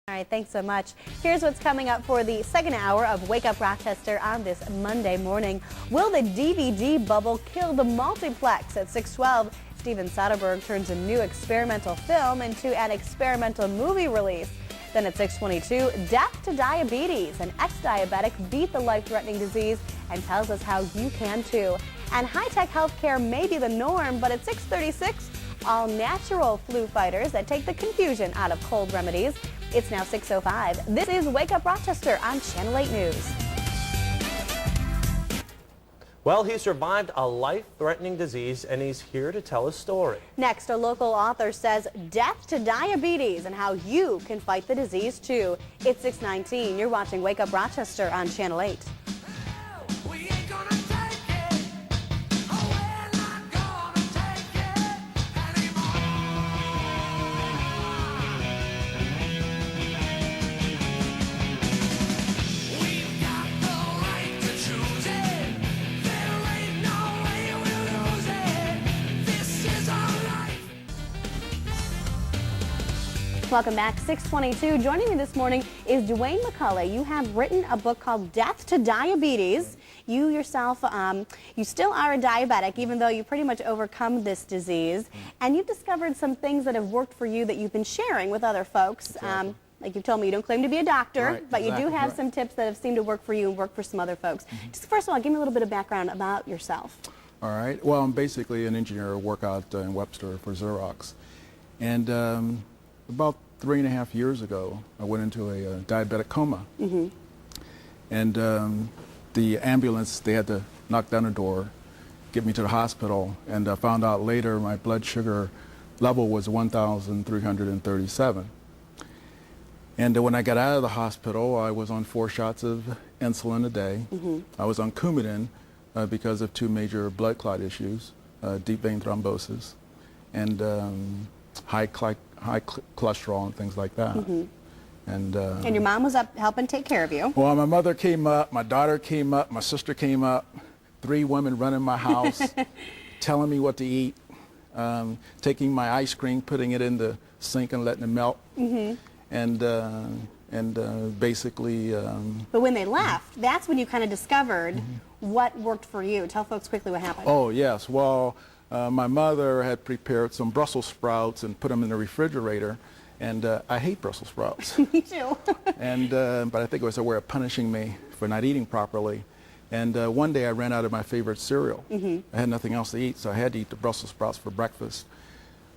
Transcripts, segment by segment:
All right, thanks so much. Here's what's coming up for the second hour of Wake Up Rochester on this Monday morning. Will the DVD bubble kill the multiplex? At 6:12, Steven Soderbergh turns a new experimental film into an experimental movie release. Then at 6:22, death to diabetes. An ex-diabetic beat the life-threatening disease and tells us how you can too. And high-tech healthcare may be the norm, but at 6:36, all natural flu fighters that take the confusion out of cold remedies. It's now 6:05. This is Wake Up Rochester on Channel 8 News. Well, he survived a life-threatening disease, and he's here to tell his story. Next, a local author says death to diabetes and how you can fight the disease too. It's 6:19. You're watching Wake Up Rochester on Channel 8. Welcome back. 6:22. Joining me this morning is DeWayne McCulley. You have written a book called Death to Diabetes. You yourself, you still are a diabetic, even though you pretty much overcome this disease. And you've discovered some things that have worked for you that you've been sharing with other folks. Exactly. Like you've told me, you don't claim to be a doctor, right, but exactly, you do have some tips that have seemed to work for you and work for some other folks. Just first of all, give me a little bit of background about yourself. All right. Well, I'm basically an engineer. I work out in Webster for Xerox. And about 3.5 years ago, I went into a diabetic coma. And the ambulance, they had to knock down the door, get me to the hospital, and I found out later my blood sugar level was 1,337. And when I got out of the hospital, I was on 4 shots of insulin a day. I was on Coumadin because of 2 major blood clot issues, deep vein thrombosis, and high cholesterol and things like that. And your mom was up helping take care of you. Well, my mother came up, my daughter came up, my sister came up, 3 women running my house, telling me what to eat, taking my ice cream, putting it in the sink and letting it melt. And basically... But when they left, that's when you kind of discovered what worked for you. Tell folks quickly what happened. Oh, yes. Well, my mother had prepared some Brussels sprouts and put them in the refrigerator, and I hate Brussels sprouts. Me too. And but I think it was a way of punishing me for not eating properly. And one day I ran out of my favorite cereal. I had nothing else to eat, so I had to eat the Brussels sprouts for breakfast.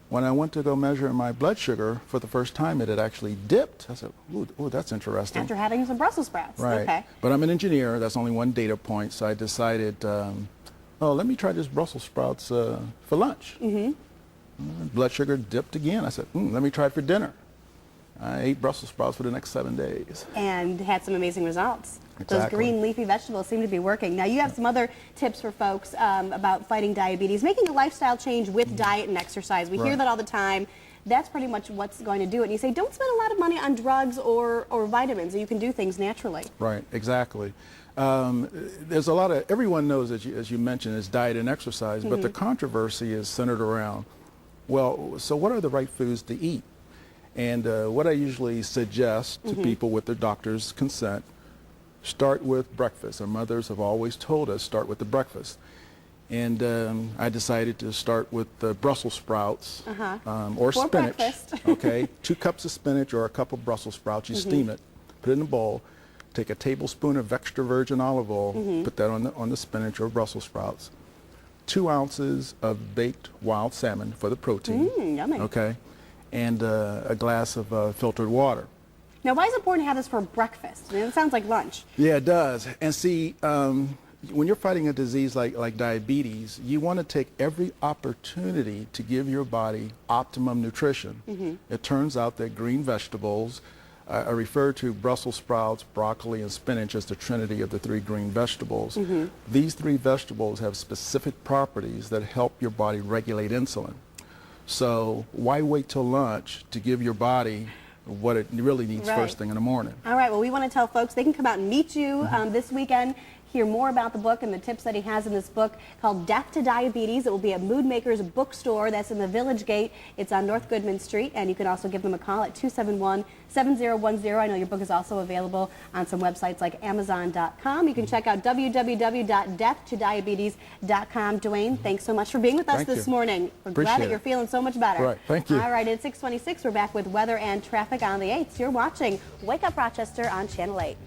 When I went to go measure my blood sugar for the first time, it had actually dipped. I said, ooh, that's interesting. After having some Brussels sprouts. Right. Okay. But I'm an engineer. That's only one data point, so I decided, oh, let me try this Brussels sprouts for lunch. Blood sugar dipped again. I said, let me try it for dinner. I ate Brussels sprouts for the next 7 days. And had some amazing results. Exactly. Those green leafy vegetables seem to be working. Now you have some other tips for folks about fighting diabetes, making a lifestyle change with diet and exercise. We hear that all the time. That's pretty much what's going to do it. And you say, don't spend a lot of money on drugs or vitamins. You can do things naturally. Right, exactly. There's a lot of, everyone knows, as you mentioned, is diet and exercise, but the controversy is centered around, well, so what are the right foods to eat? And what I usually suggest to people with their doctor's consent, start with breakfast. Our mothers have always told us, start with the breakfast. And I decided to start with the Brussels sprouts or for spinach. Breakfast. Okay, 2 cups of spinach or a cup of Brussels sprouts. You steam it, put it in a bowl. Take a tablespoon of extra virgin olive oil, put that on the spinach or Brussels sprouts. 2 ounces of baked wild salmon for the protein. Yummy. Okay, and a glass of filtered water. Now, why is it important to have this for breakfast? I mean, it sounds like lunch. Yeah, it does. And see, when you're fighting a disease like diabetes, you want to take every opportunity to give your body optimum nutrition. It turns out that green vegetables, I refer to Brussels sprouts, broccoli, and spinach as the trinity of the 3 green vegetables. These 3 vegetables have specific properties that help your body regulate insulin. So why wait till lunch to give your body what it really needs first thing in the morning? All right, well, we want to tell folks they can come out and meet you this weekend hear more about the book and the tips that he has in this book called Death to Diabetes. It will be at Mood Makers Bookstore. That's in the Village Gate. It's on North Goodman Street, and you can also give them a call at 271-7010. I know your book is also available on some websites like Amazon.com. You can check out www.deathtodiabetes.com. DeWayne, thanks so much for being with us this morning. We're glad that you're feeling so much better. Right, thank you. All right, at 6:26, we're back with weather and traffic on the 8th. You're watching Wake Up Rochester on Channel 8.